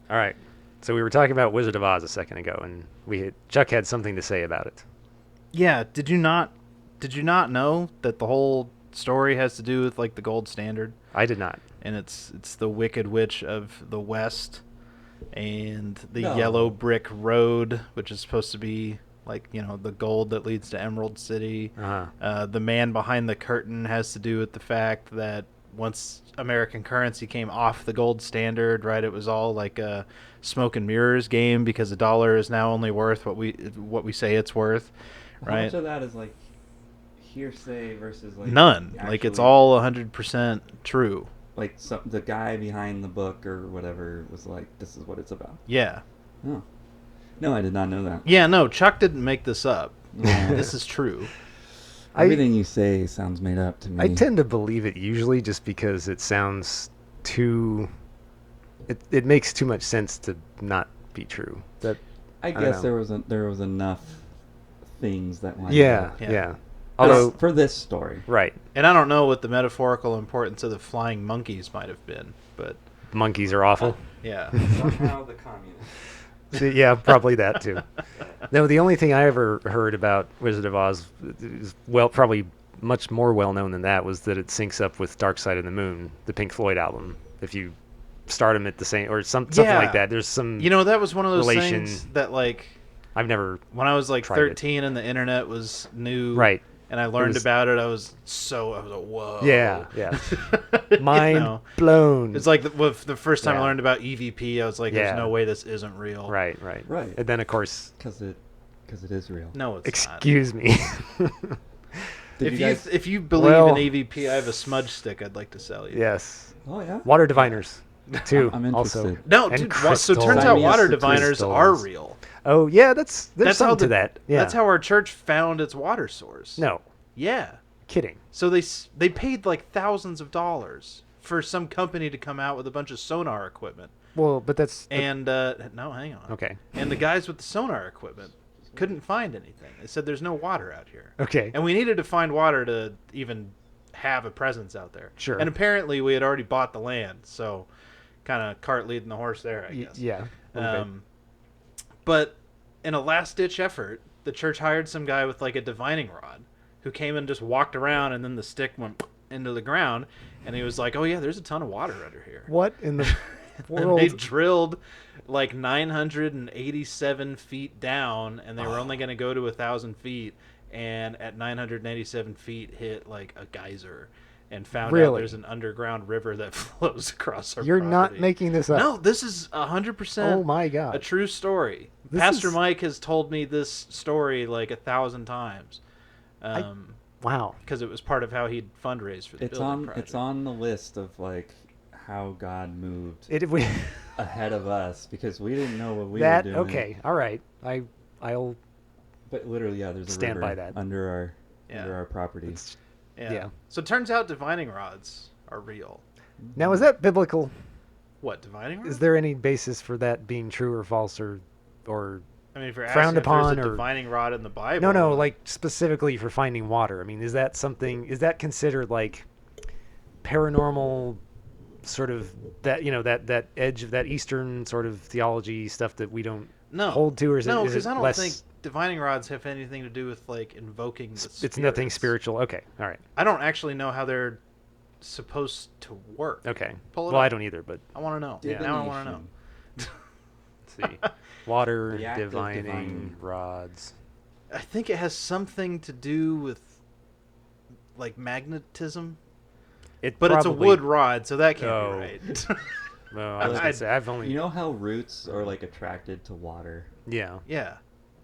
All right. So we were talking about Wizard of Oz a second ago, and Chuck had something to say about it. Yeah, did you not know that the whole story has to do with like the gold standard, I did not. and it's the Wicked Witch of the West and the No. yellow brick road, which is supposed to be like, the gold that leads to Emerald City. Uh-huh. The man behind the curtain has to do with the fact that once American currency came off the gold standard, right, it was all like a smoke and mirrors game because the dollar is now only worth what we say it's worth, How right? much of that is like hearsay versus like None. Like it's actually- all 100% true. like the guy behind the book or whatever was like, this is what it's about. Yeah. Oh. No, I did not know that. Yeah, no, Chuck didn't make this up. Yeah. This is true. Everything you say sounds made up to me. I tend to believe it usually just because it sounds too... It makes too much sense to not be true. I don't guess know. there was enough things that lined Yeah, up. Yeah. yeah. Although Although, for this story, right, And I don't know what the metaphorical importance of the flying monkeys might have been, but monkeys are awful. yeah. somehow the communists. Yeah, probably that too. No, the only thing I ever heard about Wizard of Oz is, well, probably much more well known than that, was that it syncs up with Dark Side of the Moon, the Pink Floyd album. If you start them at the same, or something Yeah. like that. There's some. That was one of those relation. things that, like, I've never. when I was like Tried it. 13 and the internet was new, Right. and I learned was- about it, I was like, whoa. Yeah, yeah. You Mind know? blown. It's like with the first time I Yeah. learned about EVP, I was like, Yeah. there's no way this isn't real. Right, right, Right. And then, of course, Because it is real. No, it's excuse me. not. Did you guys? If you believe Well- in EVP, I have a smudge stick I'd like to sell you. Yes. Oh yeah. Water diviners, too. I'm also. interested. No, And dude. So it crystals. turns out Sign me up water for diviners are crystals. real. Oh, yeah, there's That's how something to that. Yeah. That's how our church found its water source. No, Yeah. kidding. So they paid like thousands of dollars for some company to come out with a bunch of sonar equipment. Well, but that's... And no, hang on. Okay. And the guys with the sonar equipment couldn't find anything. They said there's no water out here. Okay. And we needed to find water to even have a presence out there. Sure. And apparently we had already bought the land, so kind of cart leading the horse there, I guess. Yeah. a little bit. But in a last-ditch effort, the church hired some guy with like a divining rod who came and just walked around, and then the stick went into the ground, and he was like, oh yeah, there's a ton of water under here. What in the And world? they drilled like 987 feet down, and they were only going to go to 1,000 feet, and at 987 feet hit like a geyser and found out Really? there's an underground river that flows across our You're not property. making this up. No, this is 100% Oh, my God. a true story. This Pastor is- Mike has told me this story like 1,000 times. Wow. Because it was part of how he'd fundraise for the building project. It's on the list of like how God moved We, ahead of us because we didn't know what we that, were doing. okay. All right. I'll... But literally, yeah, there's a Stand river by that. under Yeah. our property. It's, Yeah. yeah. So it turns out divining rods are real. now, is that biblical? What, divining rods? Is there any basis for that being true or false or I mean, if you're frowned asking if upon there's a or- divining rod in the Bible. no, like specifically for finding water? I mean, is that considered like paranormal sort of that edge of that Eastern sort of theology stuff that we don't no. hold to, or is No, it because I don't less? think divining rods have anything to do with like invoking the It's nothing spirits. spiritual. Okay, all right, I don't actually know how they're supposed to work. okay. Pull it Well, up. I don't either, but I want to know. Now I want to know. let's see. Water The act of divining divining. rods. I think it has something to do with like magnetism, but it's a wood rod, so that can't Oh. be right. Well, I was gonna say I've only You know how roots are like attracted to water? yeah. yeah.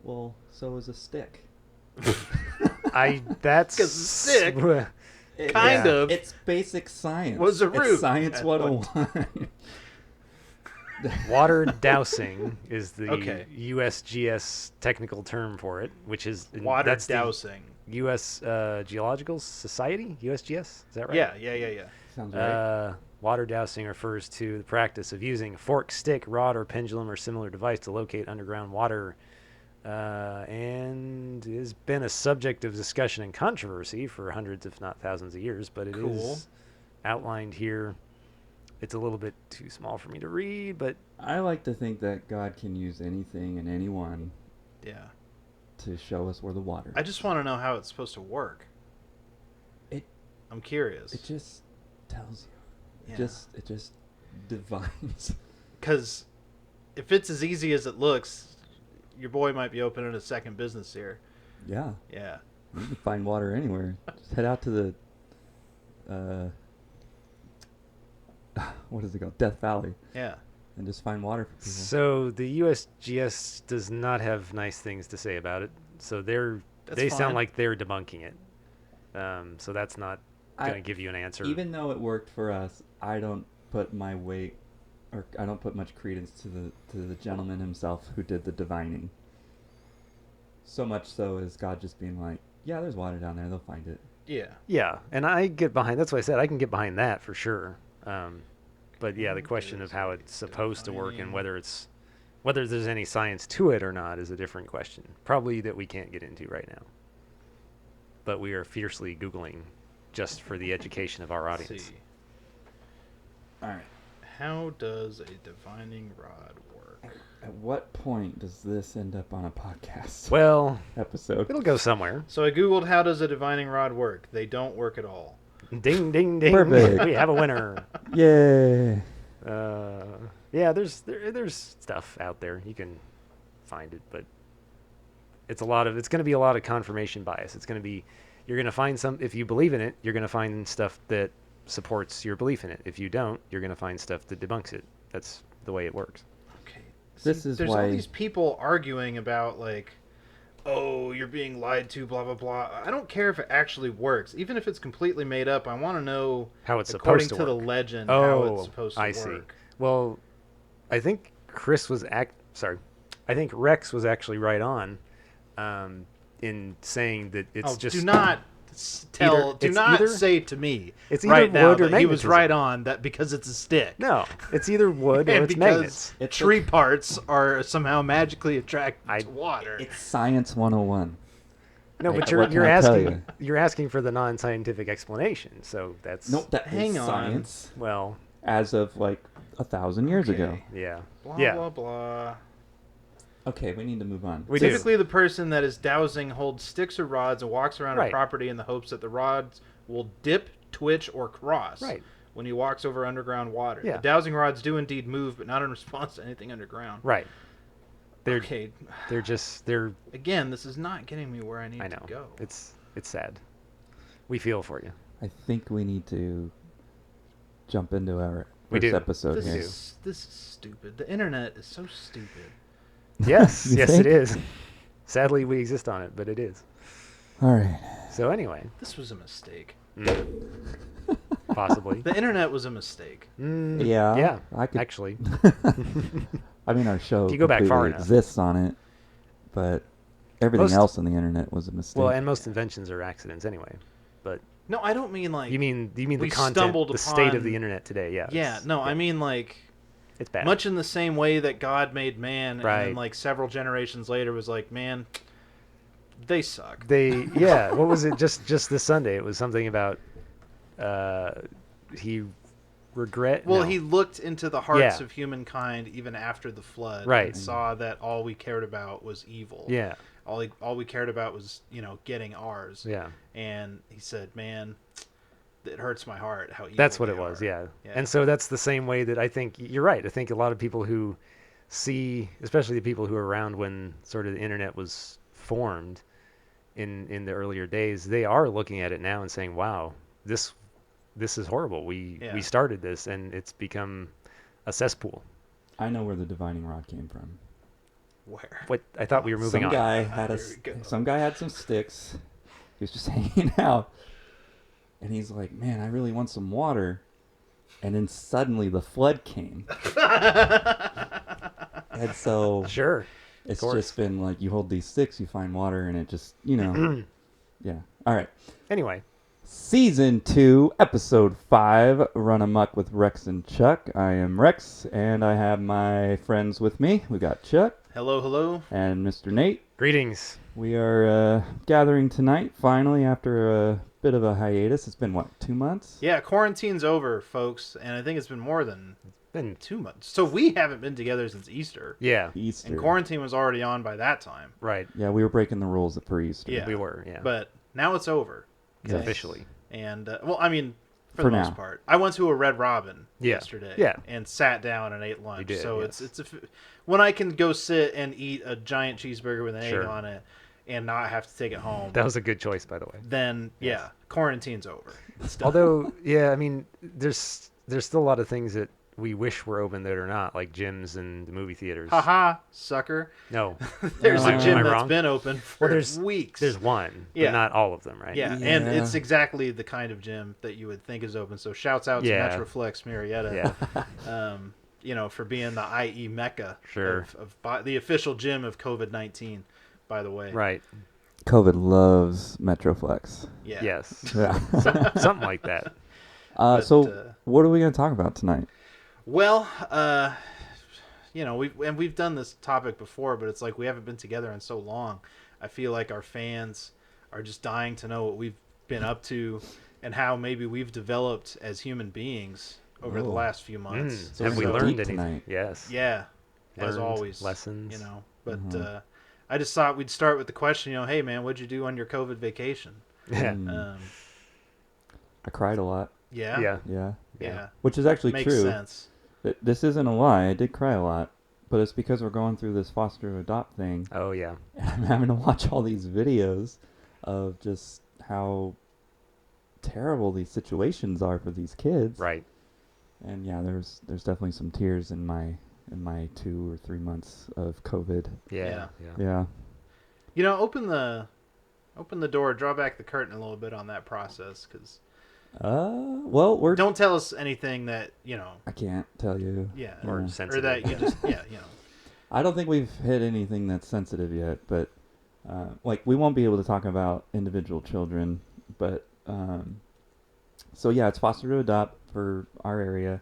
Well, so is a stick. That's 'Cause the stick- It- Kind Yeah. of. It's basic science. Was a root It's science at 101. Water dousing is the Okay. USGS technical term for it, which is Water that's the dousing. U.S. Geological Society, USGS. Is that right? Yeah. Sounds right. Water dousing refers to the practice of using a fork, stick, rod, or pendulum or similar device to locate underground water, and has been a subject of discussion and controversy for hundreds, if not thousands, of years. But it is Cool. outlined here. it's a little bit too small for me to read, but I like to think that God can use anything and anyone Yeah. to show us where the water is. I just want to know how it's supposed to work. I'm curious. It just tells you. Yeah. It just divines. Because if it's as easy as it looks, your boy might be opening a second business here. Yeah. Yeah. You can find water anywhere. Just head out to the what is it called? Death Valley. Yeah. And just find water for people. so the USGS does not have nice things to say about it. So That's they fine. sound like they're debunking it. So that's not going to I- give you an answer. Even though it worked for us, I don't put my weight, or I don't put much credence to the gentleman himself who did the divining. So much so as God just being like, yeah, there's water down there, they'll find it. Yeah. Yeah, and I get behind. That's why I said I can get behind that for sure. But yeah, the question of how it's supposed to work and whether there's any science to it or not is a different question. Probably that we can't get into right now. But we are fiercely Googling just for the education of our Let's audience. see. All right. How does a divining rod work? At what point does this end up on a podcast Well, episode? it'll go somewhere. So I googled how does a divining rod work. They don't work at all. Ding, ding, ding. Perfect. We have a winner. Yay! Yeah, there's stuff out there. You can find it, but it's going to be a lot of confirmation bias. You're going to find if you believe in it, you're going to find stuff that supports your belief in it. If you don't, you're going to find stuff that debunks it. That's the way it works. Okay. This See, is there's why- all these people arguing about like, oh, you're being lied to, blah blah blah. I don't care if it actually works. Even if it's completely made up, I want to know How it's according supposed to to work. the legend how it's supposed to I work. see. Well, I think I think Rex was actually right on in saying that it's just do not either- say to me It's right either now wood or that he was magnetism. right on that because it's a stick. No, it's either wood or And it's because magnets. It's tree parts are somehow magically attracted I- to water. It's Science 101. No, I- but what you're can I tell asking you're asking for the non-scientific explanation. So that's Nope, that Hang is on. science well, as of like 1,000 years ago. yeah, Blah yeah. blah blah. Okay, we need to move on. We do. Typically, the person that is dowsing holds sticks or rods and walks around a Right. property in the hopes that the rods will dip, twitch, or cross Right. when he walks over underground water. Yeah. The dowsing rods do indeed move, but not in response to anything underground. Right. They're Okay. they're. Again, this is not getting me where I need I know. to go. It's sad. We feel for you. I think we need to jump into our We first do. episode This here. is stupid. The internet is so stupid. Yes, You yes, think? it is. Sadly, we exist on it, but it is. All right. So anyway, This was a mistake. possibly. The internet was a mistake. Yeah, Yeah. I could- Actually. I mean, our show If you go back far completely enough. exists on it, but everything Most- else on the internet was a mistake. Well, and most inventions are accidents anyway. But No, I don't mean like. you mean we the content, stumbled the state of upon- the internet today? Yeah. Yeah, no, I mean like. it's bad. Much in the same way that God made man, and Right. then like several generations later was like, man, they suck. Yeah. What was it? Just this Sunday, it was something about he regret. Well, no. he looked into the hearts Yeah. of humankind even after the flood, Right. and saw that all we cared about was evil. Yeah. All we cared about was getting ours. Yeah. And he said, man, it hurts my heart how evil That's what they it was, are." yeah. Yeah. And so that's the same way that I think you're right. I think a lot of people who see, especially the people who were around when sort of the internet was formed in the earlier days, they are looking at it now and saying, "Wow, this is horrible. We started this, and it's become a cesspool." I know where the divining rod came from. Where? What I thought we were moving Some on. guy had Here we go. some guy had some sticks. He was just hanging out, and he's like, "Man, I really want some water." And then suddenly the flood came, and so Sure. it's course. just been like you hold these sticks, you find water, and it just yeah. All right. Anyway, Season 2, Episode 5, Run Amok with Rex and Chuck. I am Rex, and I have my friends with me. We got Chuck Hello, hello. and Mr. Nate. greetings. We are gathering tonight, finally, after a bit of a hiatus. It's been what, 2 months? Yeah, quarantine's over, folks, and I think it's been more than Been 2 months. So we haven't been together since Easter. yeah, Easter. And quarantine was already on by that time. right. Yeah, we were breaking the rules for Easter. Yeah. We were, yeah. But now it's over. Yes. Officially. And, well, I mean, for For the most now. part. I went to a Red Robin Yeah. yesterday. Yeah. And sat down and ate lunch. You did, so yes. when I can go sit and eat a giant cheeseburger with an egg Sure. on it and not have to take it home, That was a good choice, by the way. then, yeah, quarantine's over. It's done. Although, yeah, I mean, there's still a lot of things that we wish were open that are not, like gyms and the movie theaters. Haha, sucker. No, There's Am a I gym that's wrong? been open for there's weeks. there's one, Yeah. but not all of them, right? Yeah, and Yeah. it's exactly the kind of gym that you would think is open. So shouts out to Yeah. Metroflex Marietta, Yeah. for being the IE mecca Sure. of the official gym of COVID-19, by the way. Right. COVID loves Metroflex. Yeah. Yes. Yeah. Something like that. So, what are we going to talk about tonight? Well, we've done this topic before, but it's like we haven't been together in so long. I feel like our fans are just dying to know what we've been up to and how maybe we've developed as human beings over the Oh. last few months. So Have we're we gonna learned deep anything? tonight. Yes. Yeah, as Learned always, lessons. But Mhm. I just thought we'd start with the question. Hey man, what'd you do on your COVID vacation? Yeah. Mm. Um, I cried a lot. yeah, Yeah. Yeah. yeah. Which is actually Makes true. sense. This isn't a lie. I did cry a lot. But it's because we're going through this foster to adopt thing. Oh yeah. And I'm having to watch all these videos of just how terrible these situations are for these kids. Right. And yeah, there's definitely some tears in my 2 or 3 months of COVID. Yeah. Yeah. Open the door, draw back the curtain a little bit on that process, because Well, we're don't tell us anything that I can't tell you. yeah, Or Yeah. sensitive. or that you just I don't think we've hit anything that's sensitive yet, but we won't be able to talk about individual children, but so yeah, it's foster to adopt for our area.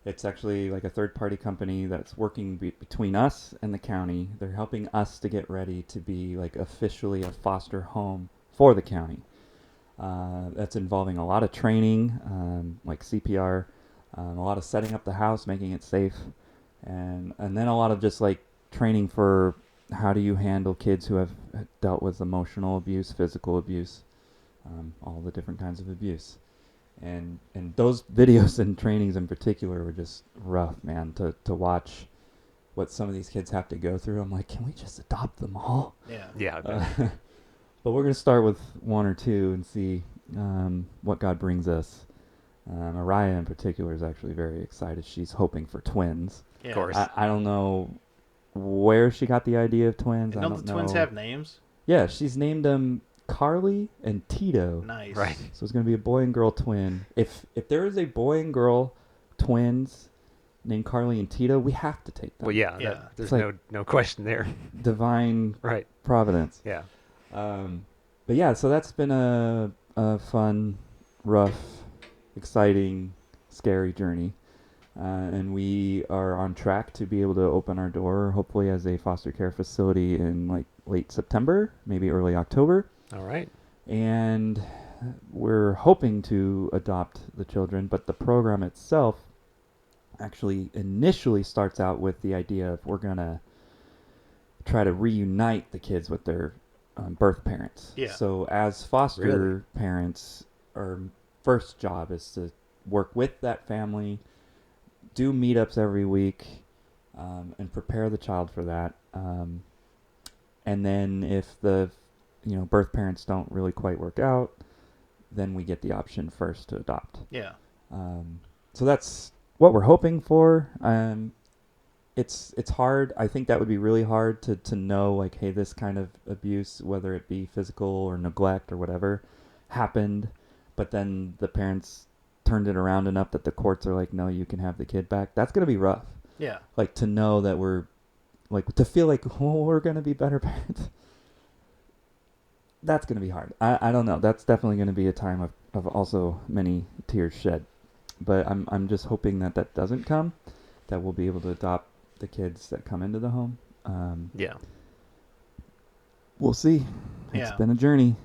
It's actually like a third-party company that's working between us and the county. They're helping us to get ready to be like officially a foster home for the county. That's involving a lot of training, like CPR, a lot of setting up the house, making it safe, and then a lot of just like training for how do you handle kids who have dealt with emotional abuse, physical abuse, all the different kinds of abuse. And those videos and trainings in particular were just rough, man, to watch what some of these kids have to go through. I'm like, can we just adopt them all? yeah. Yeah. I bet. But we're going to start with one or two and see what God brings us. Mariah in particular is actually very excited. She's hoping for twins. Yeah. Of course. I don't know where she got the idea of twins. And I don't don't the twins know. have names? Yeah, she's named them Carly and Tito. Nice. Right. So it's going to be a boy and girl twin. If there is a boy and girl twins named Carly and Tito, we have to take them. Well, yeah. Yeah. There's It's like- no question there. Divine Right. providence. Yeah. But yeah, so that's been a fun, rough, exciting, scary journey. And we are on track to be able to open our door, hopefully as a foster care facility in like late September, maybe early October. All right. And we're hoping to adopt the children, but the program itself actually initially starts out with the idea of we're going to try to reunite the kids with their birth parents. Yeah. So as foster Really? parents, our first job is to work with that family, do meetups every week, and prepare the child for that. And then if the birth parents don't really quite work out, then we get the option first to adopt. Yeah. So that's what we're hoping for. It's hard. I think that would be really hard to know, like, hey, this kind of abuse, whether it be physical or neglect or whatever, happened, but then the parents turned it around enough that the courts are like, no, you can have the kid back. That's going to be rough. Yeah. Like, to know that we're, like, to feel like, oh, we're going to be better parents. That's going to be hard. I don't know. That's definitely going to be a time of also many tears shed. But I'm just hoping that doesn't come, that we'll be able to adopt the kids that come into the home. Yeah. We'll see. It's Yeah. been a journey.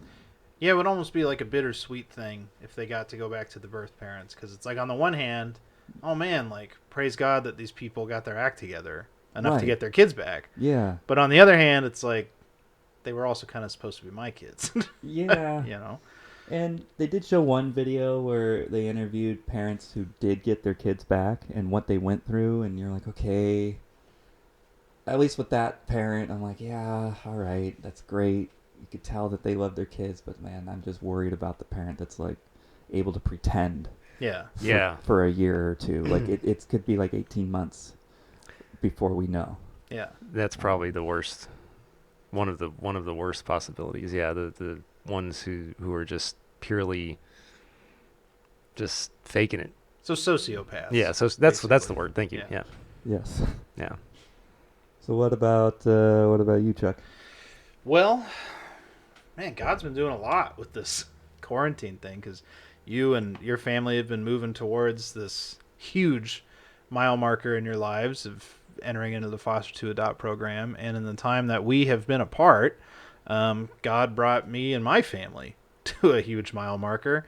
Yeah, it would almost be like a bittersweet thing if they got to go back to the birth parents, because it's like on the one hand, oh man, like praise God that these people got their act together enough to Right. get their kids back. Yeah. But on the other hand, it's like they were also kind of supposed to be my kids. Yeah. You know? And they did show one video where they interviewed parents who did get their kids back and what they went through, and you're like, okay. At least with that parent, I'm like, yeah, all right, that's great. You could tell that they love their kids, but man, I'm just worried about the parent that's like able to pretend Yeah. for a year or two. Like it could be like 18 months before we know. Yeah. That's probably the worst. One of the worst possibilities. Yeah, the ones who are just purely just faking it. So sociopaths. Yeah, so that's the basically. word. Thank you. Yeah. Yeah. Yes. Yeah. So what about you, Chuck? Well, man, God's been doing a lot with this quarantine thing, because you and your family have been moving towards this huge mile marker in your lives of entering into the foster to adopt program. And in the time that we have been apart, God brought me and my family to a huge mile marker.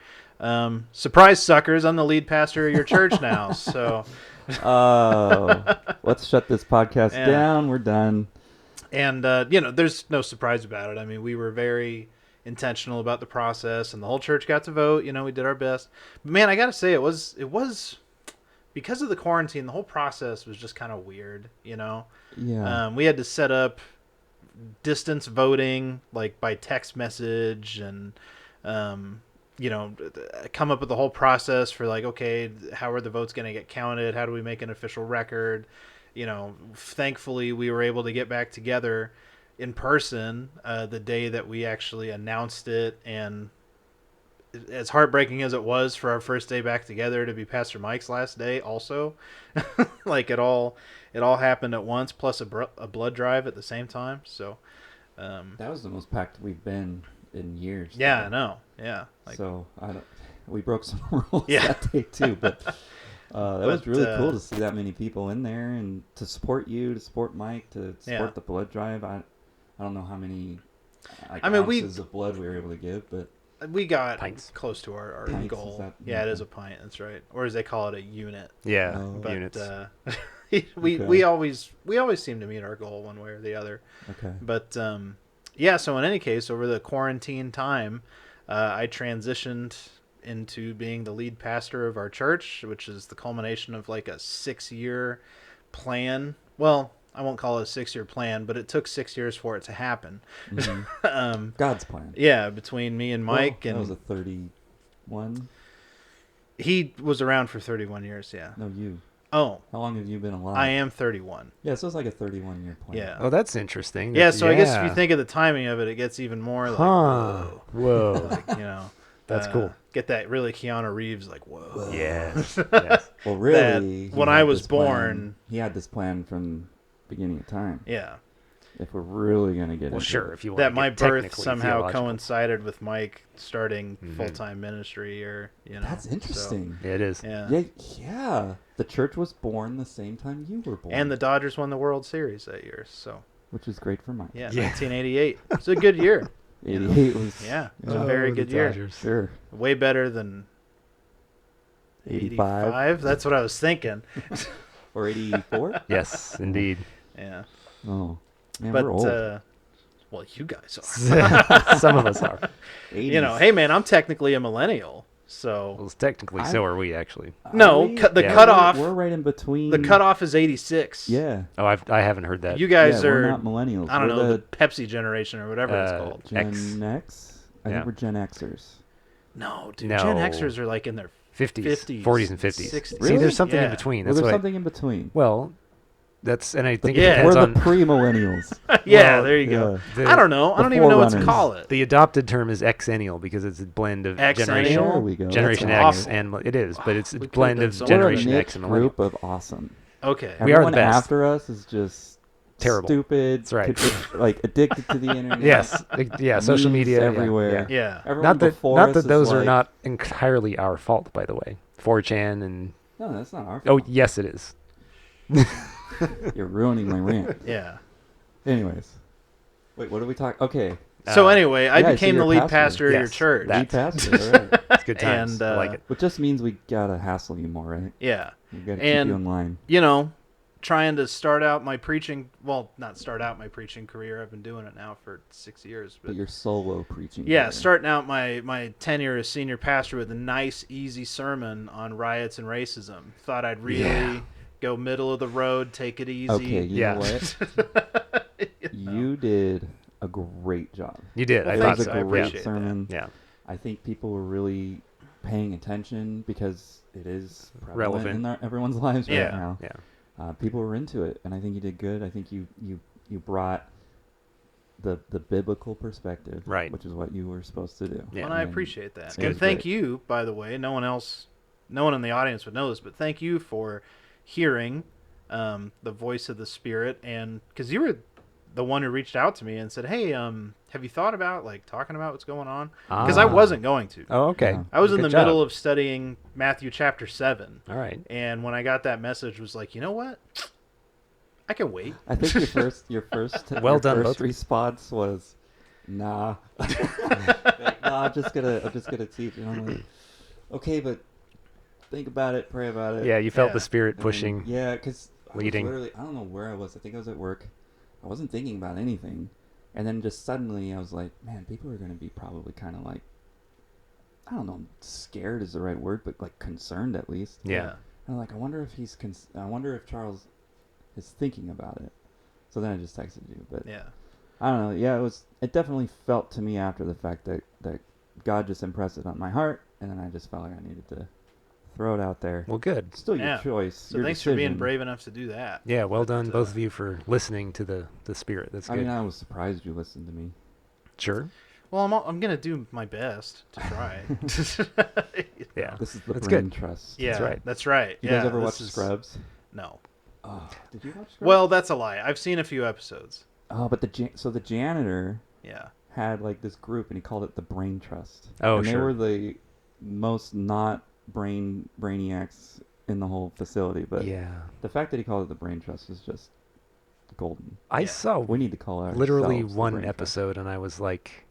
Surprise, suckers! I'm the lead pastor of your church now. So, Oh, let's shut this podcast Yeah. down. We're done. and there's no surprise about it. I mean, we were very intentional about the process, and the whole church got to vote. We did our best. But man, I gotta say, it was because of the quarantine. The whole process was just kind of weird. Yeah. We had to set up distance voting, like by text message, and come up with the whole process for like, okay, how are the votes going to get counted? How do we make an official record? Thankfully we were able to get back together in person the day that we actually announced it. And as heartbreaking as it was for our first day back together to be Pastor Mike's last day also, like it all happened at once, plus a blood drive at the same time. So That was the most packed we've been in years. yeah, though. I know. Yeah. So we broke some rules Yeah. that day too, but that was But, really cool to see that many people in there and to support you, to support Mike, to support Yeah. the blood drive. I don't know how many I mean, ounces of blood we were able to give, but we got Pints. close to our Pints, goal. is that- Yeah, it is a pint. That's right. Or as they call it, a unit. Yeah. Oh. But Units. we Okay. always seem to meet our goal one way or the other. okay. But yeah. So in any case, over the quarantine time, I transitioned into being the lead pastor of our church, which is the culmination of like a 6-year plan. Well, I won't call it a 6-year plan, but it took 6 years for it to happen. Mhm. God's plan. Yeah, between me and Mike, Well, and that was a 31. he was around for 31 years. Yeah. No, you. Oh, How long have you been alive? I am 31. Yeah, so it's like a 31-year plan. Yeah. Oh, that's interesting. Yeah, so I guess if you Yeah. think of the timing of it, it gets even more like, Huh. whoa. Whoa. Like, That's cool. Get that really Keanu Reeves, like, whoa. Yes. Yes. Well, really, That when he I had was this plan- born- he had this plan from beginning of time. Yeah. If we're really gonna get Well, into sure. it. If you want That to my get birth technically somehow theological. coincided with Mike starting Mhm. full-time ministry, or, That's interesting. Yeah, it is. So, yeah. Yeah. The church was born the same time you were born, And the Dodgers won the World Series that year, so, which is great for Mike. yeah, Yeah. 1988. It's a good year. 88 was Yeah, it was Oh, a very the good year. Dodgers. sure. Way better than 85 85. That's what I was thinking. or 84. Yes, indeed. Yeah. Oh, man, But we're old. well, you guys are. Some of us are. 80s. Hey man, I'm technically a millennial, so Well, technically, so are we actually. No, Are we? the Yeah. cutoff. We're right in between. The cutoff is 86. Yeah. Oh, I haven't heard that. You guys yeah, are. we're not millennials. I don't We're know, the the Pepsi generation or whatever it's called. Gen X. X. I Yeah. think we're Gen Xers. No, dude. No. Gen Xers are like in their 50s, 50s, 40s, and 50s. 60s. See, Really? there's something in Yeah. between. Well, That's there's what. something in between. Well, that's and I think Yeah. it depends We're on the pre-millennials. Yeah, Well, there you go. the, I don't know. I the don't even know what to forerunners. call it. The adopted term is exennial because it's a blend of Exennial? generation, There we go. Generation That's X, awful. and it is, but it's a We could've blend done of so much. We're a Generation niche X and millennial. group of awesome. Okay. We are the Everyone best. after us is just Terrible. stupid. That's right. Like addicted to the internet. Yes, yeah, social Memes media yeah, everywhere. yeah. Yeah. Everyone Not that before not us that is those are like, not entirely our fault, by the way. 4chan and No, that's not our oh fault. yes, it is. You're ruining my rant. Yeah. Anyways. Wait, what are we talking? Okay. So anyway, I Yeah, so became you're the a lead pastor. pastor of your Yes, church. that. Lead pastor, all right. It's good times. And, I like it. Which just means we gotta hassle you more, right? Yeah. We gotta keep you in line. You know, trying to start out my preaching, well, not start out my preaching career. I've been doing it now for 6 years. But you're solo preaching. Yeah, career. starting out my tenure as senior pastor with a nice, easy sermon on riots and racism. Thought I'd really go middle of the road, take it easy. Okay, you Yeah. know what? You know. You did a great job. You did. Well, I It thought was so. a I great appreciate sermon. Yeah. I think people were really paying attention because it is prevalent Relevant. in everyone's lives Yeah. right now. Yeah. People were into it, and I think you did good. I think you brought the biblical perspective, Right. which is what you were supposed to do. Yeah. And I appreciate that. It's And good. thank you, by the way. No one in the audience would know this, but thank you for hearing the voice of the Spirit. And because you were the one who reached out to me and said, "Hey, have you thought about like talking about what's going on?" Because I wasn't going to. Oh, okay. Yeah. I was in Good the job. middle of studying Matthew chapter 7. All right. And when I got that message, was like, you know what? I can wait. I think your first Well your done, first both. response was, "Nah, I'm just gonna teach." And I'm like, "Okay, but think about it, pray about it." Yeah, you felt Yeah. the Spirit And then- pushing. Yeah, because leading. I don't know where I was. I think I was at work. I wasn't thinking about anything, and then just suddenly I was like, "Man, people are gonna be probably kind of like, I don't know, scared is the right word, but like concerned at least." Yeah. And I'm like, I wonder if I wonder if Charles is thinking about it. So then I just texted you, but Yeah. I don't know. Yeah, it definitely felt to me after the fact that God just impressed it on my heart, and then I just felt like I needed to throw it out there. Well, good. Still your Yeah. choice. So your thanks for being decision. brave enough to do that. Yeah, well But, done, both of you, for listening to the Spirit. That's I good. mean, I was surprised you listened to me. Sure. Well, I'm gonna do my best to try. Yeah. This is the That's brain good. trust. Yeah, right. That's right. You yeah, guys ever this watch is- Scrubs? No. Oh, did you watch Scrubs? Well, that's a lie. I've seen a few episodes. Oh, but the janitor Yeah. had like this group, and he called it the Brain Trust. Oh, and they sure. were the most not brainiacs in the whole facility. But Yeah. the fact that he called it the Brain Trust is just golden. I Yeah. saw We need to call it literally the one Brain Trust. episode, and I was like,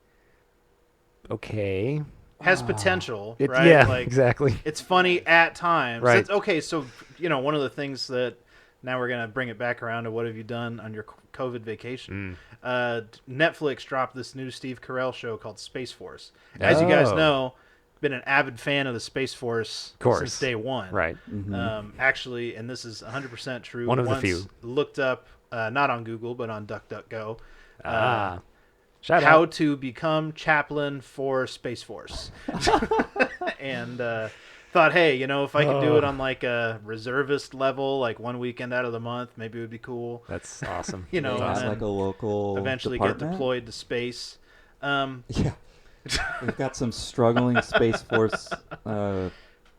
okay. Has Ah. potential, It, right? Yeah, Like, exactly. it's funny at times. Right. It's, okay, so one of the things that now we're gonna bring it back around to what have you done on your COVID vacation? Netflix dropped this new Steve Carell show called Space Force. As you guys Oh. know, been an avid fan of the Space Force Course. since day one. Right. Mhm. Actually, and this is 100% true. One of the once few. Looked up, not on Google, but on DuckDuckGo. Shout How out. to become chaplain for Space Force. And thought, hey, if I could do it on like a reservist level, like one weekend out of the month, maybe it would be cool. That's awesome. They and have then like a local eventually department? get deployed to space. Yeah, we've got some struggling Space Force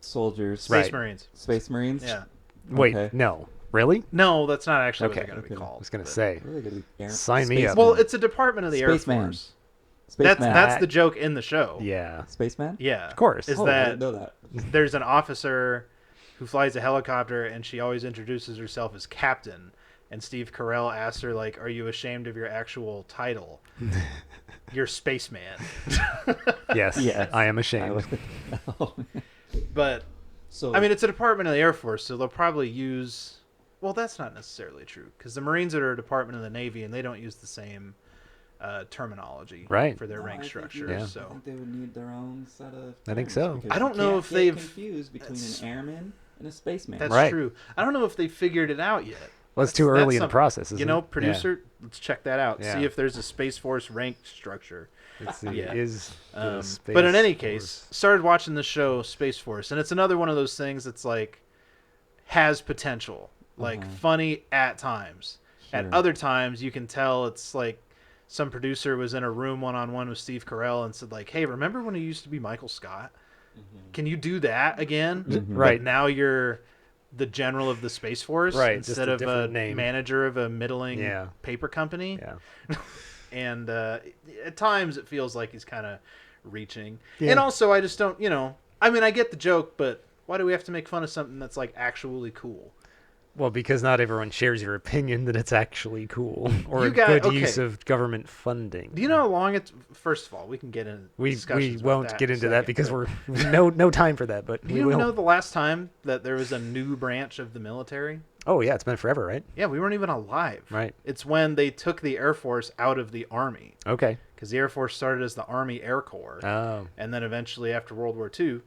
soldiers. Space Right. Marines. Space Marines. Yeah. Wait, Okay. no. Really? No, that's not actually what Okay. they're going to be Okay. I called. was going to but- say. Really gonna be Sign me up. Well, it's a department of the Air Spaceman. Force. Spaceman. That's the joke in the show. Yeah. Spaceman. Yeah. Of course. Is Oh, I that didn't know that. there's an officer who flies a helicopter, and she always introduces herself as captain. And Steve Carell asks her, like, "Are you ashamed of your actual title? You're spaceman." Yes. Yes. I am I ashamed. was- Oh. But So I mean, it's a department of the Air Force, so they'll probably use. Well, that's not necessarily true because the Marines are a department of the Navy, and they don't use the same terminology Right. for their No, rank I think structure. you- Yeah. I So think they would need their own set of. I think terms so. because I don't you know can't if get they've- confused between that's- an airman and a spaceman. that's Right. true. I don't know if they figured it out yet. Well, it's too That's early in the something. process, isn't it? Producer, let's check that out. Yeah. See if there's a Space Force rank structure. Yeah. Yeah. Is the Space But in any Force. case, started watching the show Space Force, and it's another one of those things that's like has potential, like funny at times. At Sure. other times, you can tell it's like some producer was in a room one-on-one with Steve Carell and said, like, "Hey, remember when he used to be Michael Scott? Can you do that again? Mhm. Right. But now you're the general of the Space Force Right, just instead a of a different name. manager of a middling Yeah. paper company." Yeah. And at times it feels like he's kind of reaching. Yeah. And also, I just don't, I mean, I get the joke, but why do we have to make fun of something that's like actually cool? Well, because not everyone shares your opinion that it's actually cool or You a got- good use okay. of government funding. Do you know how long it's? First of all, we can get into We discussions about won't that get in a into that second, because but we're no time for that, but do we you will. know the last time that there was a new branch of the military? Oh yeah, it's been forever, right? Yeah, we weren't even alive. Right. It's when they took the Air Force out of the Army, Okay. because the Air Force started as the Army Air Corps, Oh, and then eventually after World War II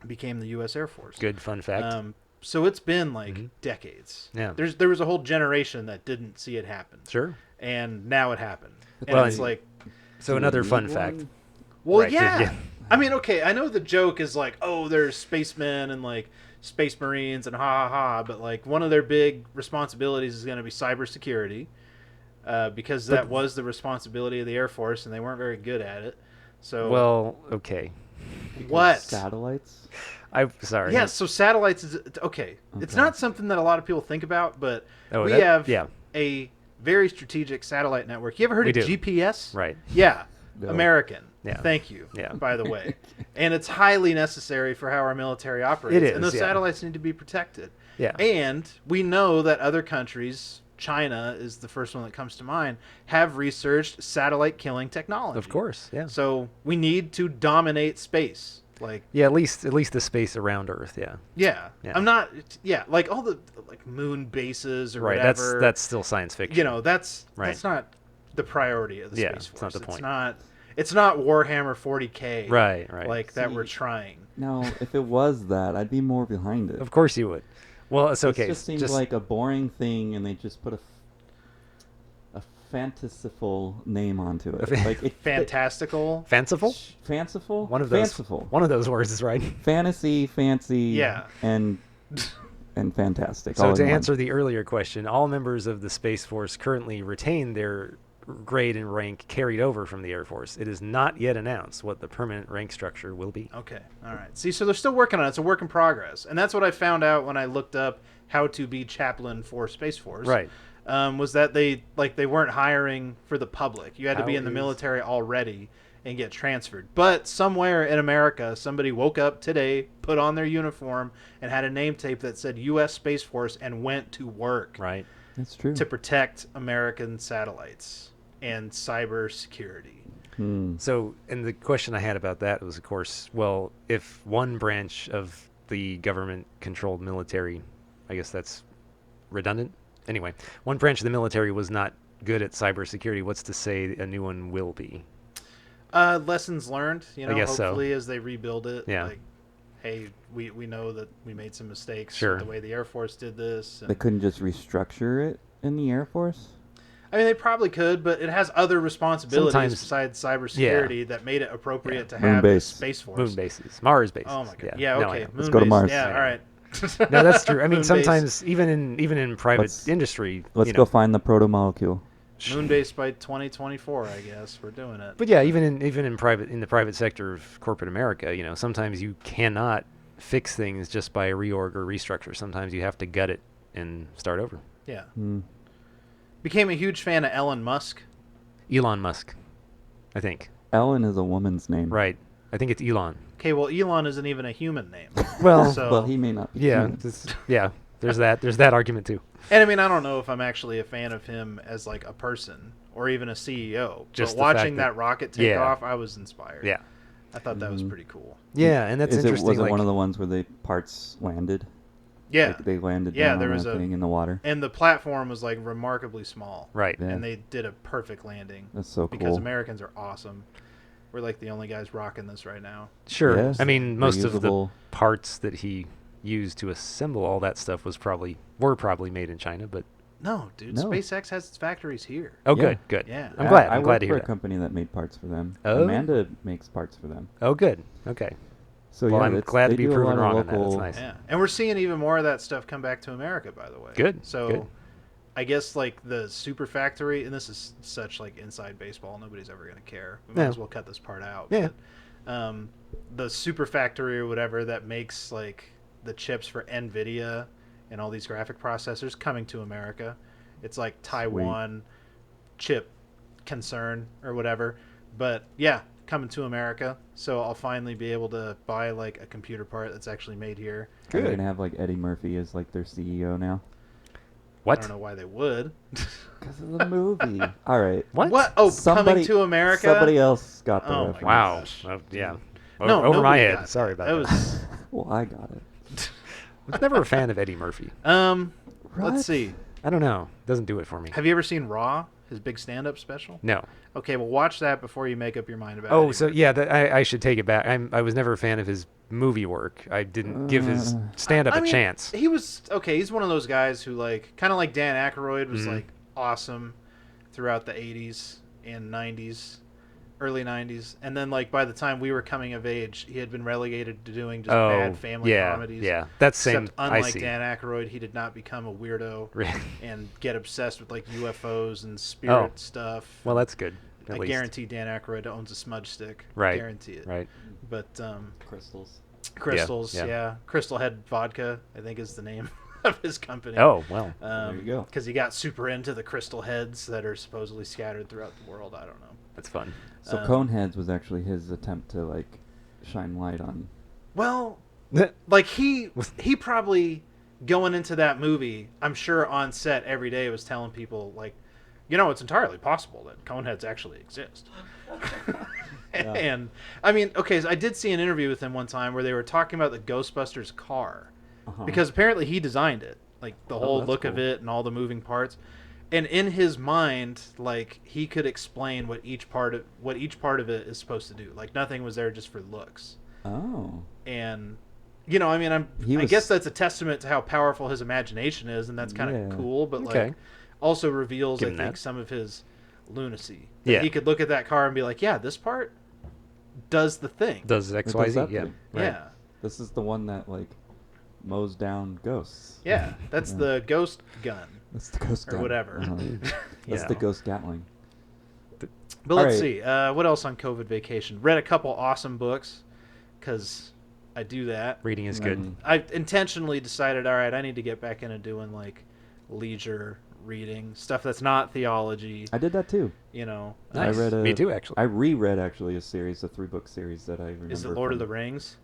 became the U.S. Air Force. good fun fact. So it's been like Mhm. decades. Yeah. There was a whole generation that didn't see it happen, Sure. and now it happened. And Well, it's and- like, So Do we another need fun one? fact. well, Right, yeah. yeah. I mean, okay, I know the joke is like, oh, there's spacemen and like space marines and ha ha ha, but like one of their big responsibilities is going to be cybersecurity, because that was the responsibility of the Air Force, and they weren't very good at it. So Well, okay. what? Satellites? I'm sorry. Yeah, so satellites is okay. It's Okay. not something that a lot of people think about, but Oh, we that- have yeah. a very strategic satellite network. You ever heard We of do. GPS? Right. Yeah. No. American. Yeah. Thank you. Yeah. By the way. And it's highly necessary for how our military operates. It is, And those yeah. satellites need to be protected. Yeah. And we know that other countries, China is the first one that comes to mind, have researched satellite killing technology. Of course. Yeah. So we need to dominate space. Like, Yeah. At least the space around Earth. Yeah. yeah. Yeah. I'm not, yeah, like all the like moon bases or Right. whatever. That's still science fiction. You know, that's Right. not the priority of the Yeah, Space it's Force. not the point. It's not Warhammer 40K. Right. Right. Like that See, we're trying. No, if it was that, I'd be more behind it. Of course you would. Well, it's okay. This just seems like a boring thing, and they just put a fanciful name onto it. Like it, Fantastical. fanciful. fanciful. One of those. Fanciful. One of those words is right. Fantasy, fancy. Yeah. And fantastic. So all to in one. answer the earlier question, all members of the Space Force currently retain their grade and rank carried over from the Air Force. It is not yet announced what the permanent rank structure will be. Okay. All right. See, so they're still working on it. It's a work in progress. And that's what I found out when I looked up how to be chaplain for Space Force. Right. Was that they weren't hiring for the public. You had to be How in the is- military already and get transferred. But somewhere in America, somebody woke up today, put on their uniform, and had a name tape that said U.S. Space Force and went to work Right. That's true. to protect American satellites and cyber security. So, and the question I had about that was, of course, well, if one branch of the government-controlled military, I guess that's redundant. Anyway, one branch of the military was not good at cybersecurity. What's to say a new one will be? Lessons learned, you know, guess so. hopefully as they rebuild it. Yeah. Like, hey, we know that we made some mistakes Sure. with the way the Air Force did this. They couldn't just restructure it in the Air Force. I mean, they probably could, but it has other responsibilities Sometimes- besides cybersecurity that made it appropriate to Moon have base. this Space Force. Moon bases, Mars bases. Oh my god. Yeah. No, I Okay. know. Let's go to base. Mars. Yeah. I know. All right. No, that's true. I mean, Moon base. sometimes even in private Let's- industry, Let's you go know, find the proto molecule. Moon base by 2024, I guess. We're doing it. But yeah, even in the private sector of corporate America, you know, sometimes you cannot fix things just by a reorg or restructure. Sometimes you have to gut it and start over. Yeah. Hmm. Became a huge fan of Elon Musk. Elon Musk, I think. Ellen is a woman's name. Right. I think it's Elon. Okay, well, Elon isn't even a human name. Well, So- Well, he may not be. yeah, human. yeah. There's that argument too. And I mean, I don't know if I'm actually a fan of him as like a person or even a CEO. Just but the fact watching that- that rocket take yeah. off, I was inspired. Yeah. I thought that was Mhm. pretty cool. Yeah, and that's Is it, interesting. was it like, one of the ones where the parts landed? Yeah. Like they landed Yeah, down there on was that a- thing in the water. And the platform was like remarkably small. right. Yeah. And they did a perfect landing. That's so Because cool. Americans are awesome. We're like the only guys rocking this right now. Sure. Yes. I mean, most of the Reusable. parts that he used to assemble all that stuff were probably made in China, but No, dude. No. SpaceX has its factories here. oh, Yeah. good. Yeah. I'm glad. I I'm glad work to for hear a that. company that made parts for them. Oh? Amanda makes parts for them. Oh, good. Okay. So Well, yeah, I'm it's- glad to they be do a proven lot of wrong on that. That's local- nice. Yeah. And we're seeing even more of that stuff come back to America, by the way. Good, So good. I guess like the super factory, and this is such like inside baseball, nobody's ever going to care. We might Yeah. as well cut this part out. Yeah. But, the super factory or whatever that makes like the chips for NVIDIA and all these graphic processors coming to America. It's like Taiwan chip concern or whatever. But yeah, coming to America. So I'll finally be able to buy like a computer part that's actually made here. They're Good. gonna have like Eddie Murphy as like their CEO now. What? I don't know why they would. Because of the movie. All right. What? Oh, Somebody- Coming to America. Somebody else got the Oh my reference. Wow. gosh. Yeah. No, Over my nobody head. got Sorry that. about that. Was Well, I got it. I was never a fan of Eddie Murphy. What? let's see. I don't know. Doesn't do it for me. Have you ever seen Raw? His big stand-up special? No. Okay, well, watch that before you make up your mind about. Oh, Eddie so Murphy. yeah, I should take it back. I was never a fan of his movie work. I didn't give his stand-up I a mean, chance. He was okay. He's one of those guys who kind of like Dan Aykroyd was Mhm. like awesome throughout the '80s and '90s, early '90s, and then like by the time we were coming of age, he had been relegated to doing just bad family yeah, comedies. yeah. That's same. Except I unlike see. Dan Aykroyd, he did not become a weirdo Really? and get obsessed with like UFOs and spirit Oh. stuff. Well, that's good. At I least. guarantee Dan Aykroyd owns a smudge stick. Right. Guarantee it. Right. But Crystals. Crystals, yeah. yeah. Crystal Head Vodka, I think is the name of his company. Oh well. There you go. Because he got super into the crystal heads that are supposedly scattered throughout the world. I don't know. That's fun. So Coneheads was actually his attempt to like shine light on. Well, like he probably going into that movie, I'm sure on set every day was telling people like, it's entirely possible that Coneheads actually exist. Yeah. And I mean, okay, so I did see an interview with him one time where they were talking about the Ghostbusters car. Uh-huh. Because apparently he designed it, like the whole that's look of cool. it and all the moving parts, and in his mind, like he could explain what each part of it is supposed to do. Like nothing was there just for looks. Oh. And I mean, I was- guess that's a testament to how powerful his imagination is, and that's kind of Yeah. cool. But Okay. like, also reveals, Give I him think, that. some of his lunacy. That Yeah. he could look at that car and be like, "Yeah, this part does the thing." Does X It Y does Z? that Yeah. thing. Right. Yeah. This is the one that like mows down ghosts. Yeah, that's Yeah. the ghost gun. That's the ghost Or gun. whatever. That's Yeah. the ghost Gatling. But All let's right. see. What else on COVID vacation? Read a couple awesome books because I do that. Reading is Mm. good. I intentionally decided, all right, I need to get back into doing like leisure reading, stuff that's not theology. I did that too. Nice. I read Me too, actually. I reread actually a 3-book series that I remember. Is it Lord of the from- Rings?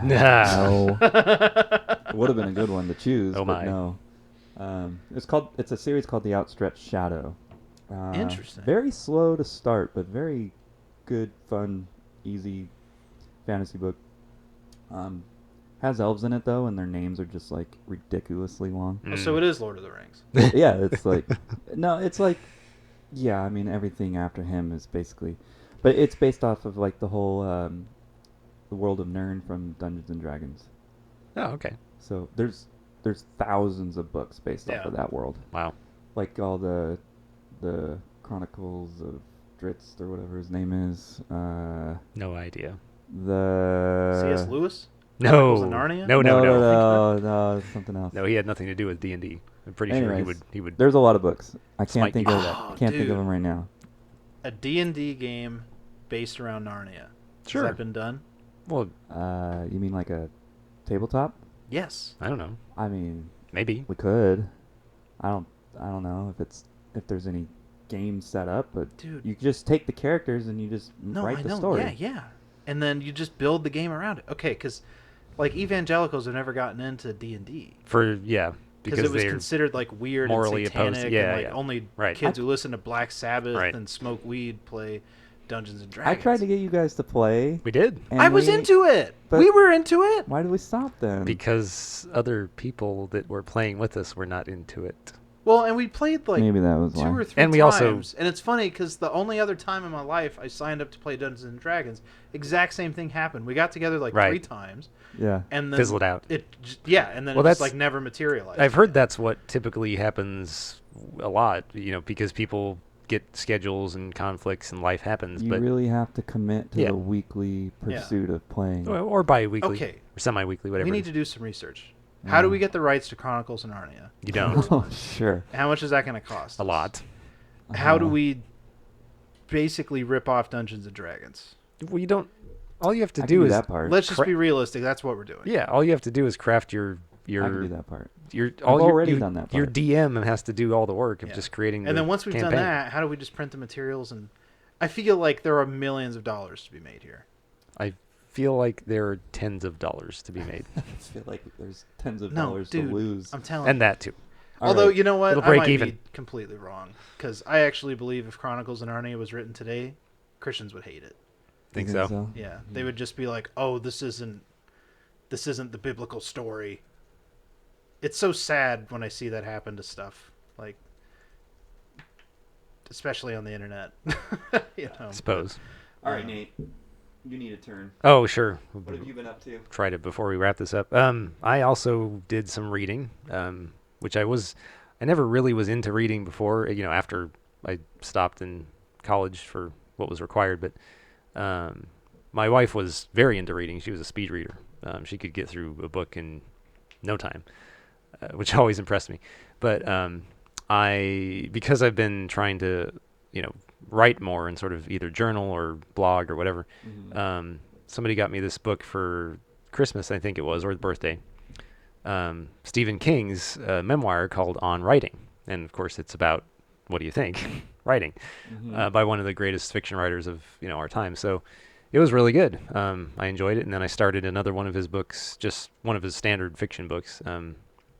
No. It would have been a good one to choose, Oh but my. no. It's a series called The Outstretched Shadow. Interesting. Very slow to start, but very good, fun, easy fantasy book. Has elves in it though, and their names are just like ridiculously long. Oh, so it is Lord of the Rings. Yeah, it's like no, it's like yeah. I mean, everything after him is basically, but it's based off of like the whole the world of Nirn from Dungeons and Dragons. Oh, okay. So there's thousands of books based off Yeah. of that world, Wow. like all the Chronicles of Drizzt or whatever his name is. No idea. The C.S. Lewis? No. Chronicles of Narnia? No. no, something else. No, he had nothing to do with D&D. I'm pretty sure Anyways, he would. There's a lot of books. I Smite can't think you of for that. can't think Dude. of them right now. A D&D game based around Narnia. Sure. Has that been done? Well, You mean like a tabletop? Yes. I don't know. I mean, Maybe. we could. I don't know if there's any game set up, but Dude. you just take the characters and you just No, write I the know. story. Yeah. And then you just build the game around it. Okay, because like evangelicals have never gotten into D&D. Yeah. Because it was they're considered like weird morally and satanic, opposed. Yeah, and like yeah. only Right. kids who listen to Black Sabbath Right. and smoke weed play Dungeons and I Dragons. tried to get you guys to play. We did. and I was we- into it. but- We were into it. Why did we stop then? Because other people that were playing with us were not into it. Well, and we played like Maybe that was 2 why. or 3 And we times. also- And it's funny because the only other time in my life I signed up to play Dungeons and Dragons, exact same thing happened. We got together like Right. 3 times, Yeah. and then Fizzled out. and then Well, it just that's- like never materialized. I've heard that's what typically happens a lot, because people get schedules and conflicts and life happens. You but really have to commit to Yeah. the weekly Yeah. pursuit of playing. or bi-weekly, Okay. or semi-weekly, whatever. We it need is. to do some research. How do Mm. we get the rights to Chronicles of Narnia? You don't. Oh, sure. How much is that going to cost? A us? lot. How do Uh-huh. we basically rip off Dungeons and Dragons? Well, you don't. All you have to I can do is that part. Let's just Cra- be realistic. That's what we're doing. yeah. All you have to do is craft your I can do that part. all already done that Your part. DM has to do all the work of Yeah. just creating. And the then once we've campaign. done that, how do we just print the materials? And I feel like there are millions of dollars to be made here. I feel like there are tens of dollars to be made, I feel like there's tens of No, dollars dude, to lose. I'm telling and you. that too. All Although, right. you know what? It'll I break might even. be completely wrong. Because I actually believe if Chronicles of Narnia was written today, Christians would hate it. Think You so? Yeah. They would just be like, oh, this isn't the biblical story. It's so sad when I see that happen to stuff. Like, especially on the internet. You know, I suppose. All right, Nate. You need a turn. Oh, sure. What have you been up to? Tried it before we wrap this up. I also did some reading, which I never really was into reading before. You know, after I stopped in college for what was required, but my wife was very into reading. She was a speed reader. She could get through a book in no time, which always impressed me. But because I've been trying to, write more and sort of either journal or blog or whatever. Somebody got me this book for Christmas, I think it was, or the birthday. Stephen King's memoir called On Writing, and of course it's about, what do you think, writing, by one of the greatest fiction writers of our time. So it was really good. I enjoyed it, and then I started another one of his books, just one of his standard fiction books,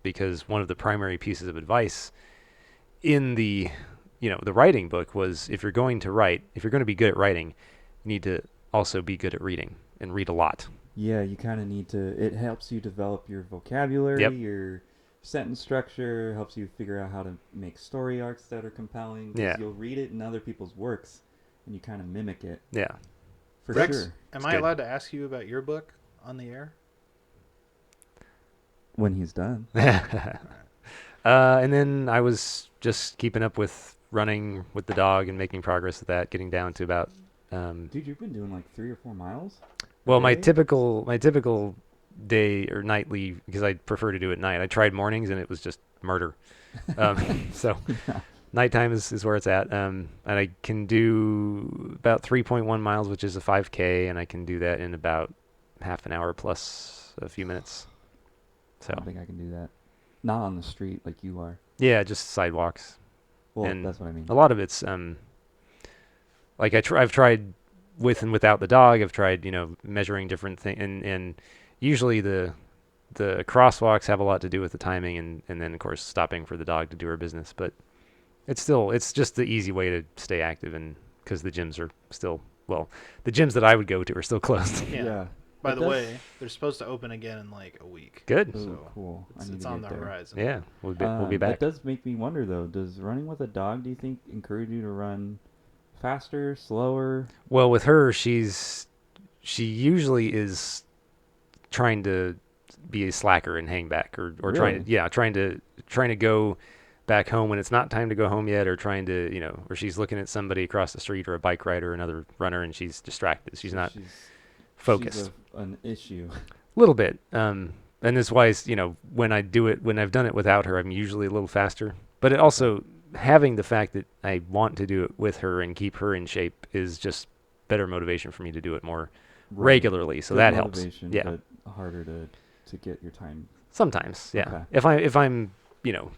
because one of the primary pieces of advice in the writing book was, if you're going to be good at writing, you need to also be good at reading and read a lot. Yeah, you kind of need to. It helps you develop your vocabulary, Yep. your sentence structure, helps you figure out how to make story arcs that are compelling. 'Cause Yeah. you'll read it in other people's works, and you kind of mimic it. Yeah. For Rex, sure. am It's I good. allowed to ask you about your book on the air? When he's done. And then I was just keeping up with running with the dog and making progress with that, getting down to about Dude, you've been doing like 3 or 4 miles? well, my day? typical day or nightly, because I prefer to do it at night. I tried mornings and it was just murder. So nighttime is where it's at. And I can do about 3.1 miles, which is a 5K, and I can do that in about half an hour plus a few minutes. I So don't think I can do that. Not on the street like you are. yeah, just sidewalks. Well, And that's what I mean. A lot of it's like I've tried with and without the dog. I've tried measuring different things, and usually the crosswalks have a lot to do with the timing, and then of course stopping for the dog to do her business. But it's just the easy way to stay active, and because the gyms are still, well, the gyms that I would go to are still closed. Yeah. By It the does- way, they're supposed to open again in like a week. Good. Ooh, So, cool. I need It's to on get the there. horizon. Yeah, we'll be back. That does make me wonder, though. Does running with a dog, do you think, encourage you to run faster, slower? Well, with her, she usually is trying to be a slacker and hang back, or Really? trying to go back home when it's not time to go home yet, or trying to or she's looking at somebody across the street, or a bike rider, another runner, and she's distracted. She's So not she's focused. an issue. A little bit. And this is why, when I've done it without her, I'm usually a little faster. But it also, having the fact that I want to do it with her and keep her in shape is just better motivation for me to do it more regularly. So Good that helps. motivation, Yeah. But harder to get your time. Sometimes, yeah. Okay. If I'm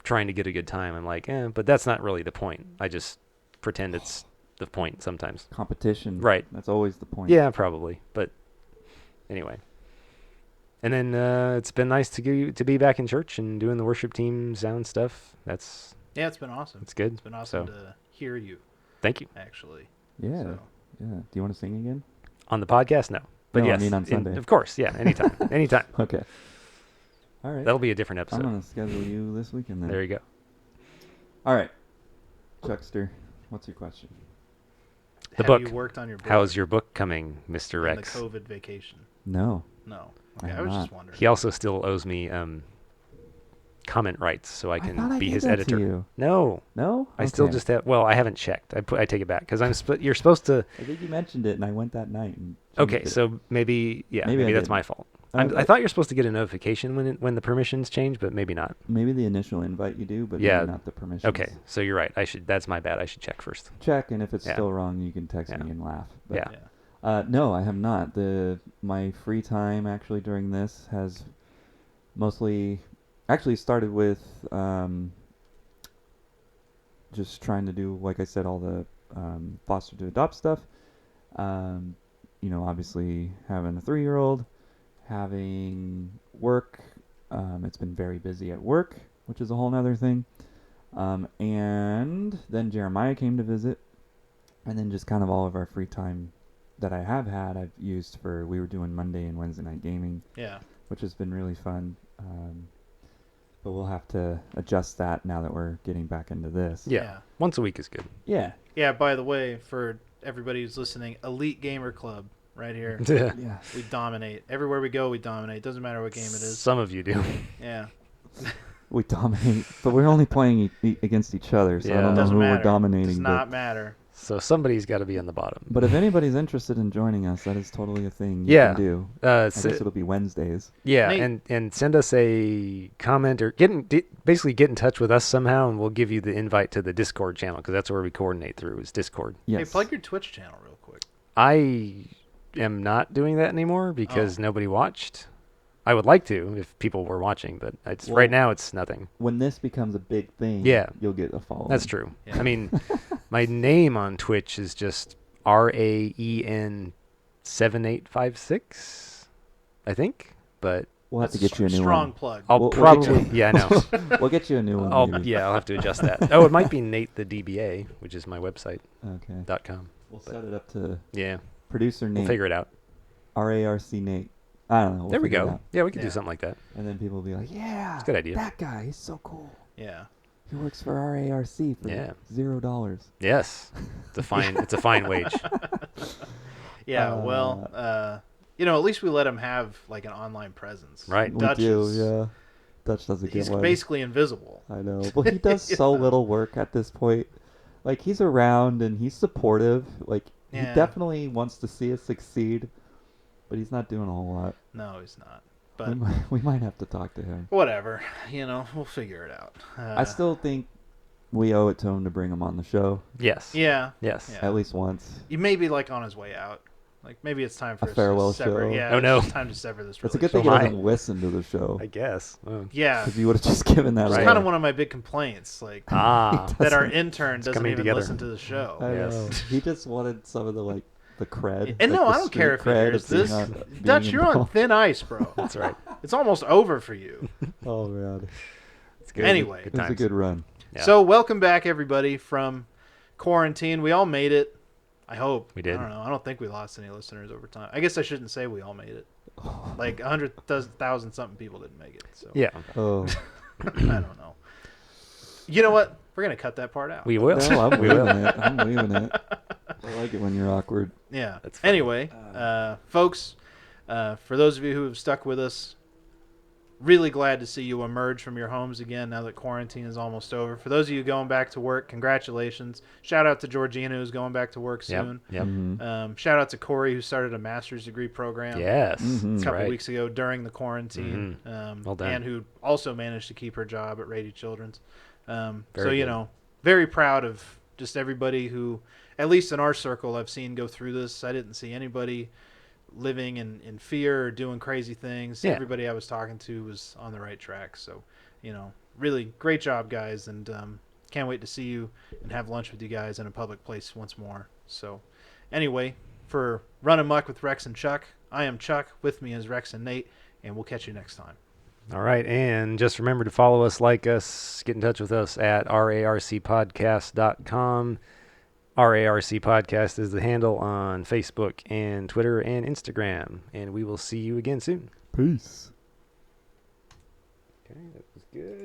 trying to get a good time, I'm like, but that's not really the point. I just pretend it's the point sometimes. Competition. Right. That's always the point. Yeah, probably. But anyway. And then it's been nice to be back in church and doing the worship team sound stuff. Yeah, it's been awesome. It's good. It's been awesome So to hear you, thank you. actually. Yeah. So, Yeah. Do you want to sing again? On the podcast, no. But No, I yes, mean on Sunday. of course, yeah, anytime, anytime. Okay. All right. That'll be a different I'm episode. going to schedule you this weekend then. There you go. All right. Chuckster, what's your question? The have book. you worked on your book How's your book coming, Mr. on Rex? the COVID vacation? No. No. I Okay, I have was not. just wondering. He also still owes me comment rights, so I thought can I be gave his that to editor. you. No, No? I still Okay. just have. Well, I haven't checked. I take it back because you're supposed to. I think you mentioned it, and I went that night. And Okay, changed it. so maybe Maybe I that's didn't. my fault. Okay. I thought you're supposed to get a notification when the permissions change, but maybe not. Maybe the initial invite you do, but Yeah. maybe not the permissions. Okay, so you're right. That's my bad. I should check first. Check, and if it's Yeah. still wrong, you can text Yeah. me and laugh. But, Yeah. Yeah. No, I have not. My free time actually during this has mostly actually started with just trying to do, like I said, all the foster to adopt stuff. Obviously having a 3-year-old, having work. It's been very busy at work. which is a whole nother thing. And then Jeremiah came to visit, and then just kind of all of our free time that I have had, I've used for, we were doing Monday and Wednesday night gaming, Yeah. which has been really fun. But we'll have to adjust that now that we're getting back into this. Yeah. Once a week is good. Yeah. Yeah, by the way, for everybody who's listening, Elite Gamer Club right here. Yeah. We dominate. Everywhere we go, we dominate. Doesn't matter what game it is. Some of you do. Yeah. We dominate, but we're only playing against each other, so I Yeah. don't know Doesn't who matter. we're dominating. Does not matter. So somebody's got to be on the bottom. But if anybody's interested in joining us, that is totally a thing you Yeah. can do. I S- guess it'll be Wednesdays. Yeah, Nate. and send us a comment or basically get in touch with us somehow, and we'll give you the invite to the Discord channel because that's where we coordinate through is Discord. Yes. Hey, plug your Twitch channel real quick. I am not doing that anymore because Oh. nobody watched. I would like to if people were watching, but it's Well, right now it's nothing. When this becomes a big thing, Yeah. you'll get a follow. That's true. Yeah. I mean, my name on Twitch is just RAEN7856, I think, but We'll have to That's get you a new strong one. plug. I'll We'll get probably you- yeah, I know. We'll get you a new one. maybe. Yeah, I'll have to adjust that. Oh, it might be Nate the DBA, which is my website Okay. .com. We'll set it up to Yeah, producer we'll Nate, figure it out. RARC Nate. I don't know. We'll There we figure it go. out. Yeah, we could do Yeah. something like that. And then people will be like, "Yeah, It's a good idea. that guy, he's so cool. Yeah. He works for RARC for Yeah. $0." Yes, it's a fine. It's a fine wage. Yeah, well, at least we let him have like an online presence. Right. We Dutch do, is, yeah. Dutch doesn't He's get one. basically invisible. I know. Well, he does so Yeah. little work at this point. Like, he's around and he's supportive. Like, Yeah. he definitely wants to see us succeed, but he's not doing a whole lot. No, he's not. We But might have to talk to him. whatever. We'll figure it out. I still think we owe it to him to bring him on the show Yes. Yeah. Yes. Yeah. at least once. He may be like on his way out. Like maybe it's time for A us farewell to sever. show. Yeah. Oh, it's no. just time to sever this. It's a good thing So he am I. doesn't listen to the show. I guess. Oh. Yeah. Because you would have just given that It's Right. away. kind of one of my big complaints. Like Ah. that our intern doesn't coming even together. listen to the show. I Yes. know. He just wanted some of the, the cred. And like no, the I don't care if street he cred hears of being this. on- being Dutch, you're on involved. thin ice, bro. That's right. It's almost over for you. Oh, man. It's good. Anyway. Good It was a times. good run. Yeah. So welcome back, everybody, from quarantine. We all made it. I hope. We did. I don't know. I don't think we lost any listeners over time. I guess I shouldn't say we all made it. Like 100,000 something people didn't make it. So Yeah, Oh. I don't know. You know what? We're gonna cut that part out. we will. No, I'm we will. leaving it. I'm leaving it. I like it when you're awkward. Yeah. That's fine. Anyway, folks, for those of you who have stuck with us, really glad to see you emerge from your homes again now that quarantine is almost over. For those of you going back to work, congratulations. Shout out to Georgina who's going back to work Yep. soon. Yep. Mhm. Shout out to Corey who started a master's degree program Yes. Mhm. a That's couple right. weeks ago during the quarantine. Well done. And who also managed to keep her job at Rady Children's. Very So, good. very proud of just everybody who, at least in our circle, I've seen go through this. I didn't see anybody living in fear or doing crazy things. Yeah. Everybody I was talking to was on the right track. So, really great job, guys. And can't wait to see you and have lunch with you guys in a public place once more. So, anyway, for Run Amok with Rex and Chuck, I am Chuck. With me is Rex and Nate. And we'll catch you next time. All right, and just remember to follow us, like us, get in touch with us at rarcpodcast.com. RARC Podcast is the handle on Facebook and Twitter and Instagram, and we will see you again soon. Peace. Okay, that was good.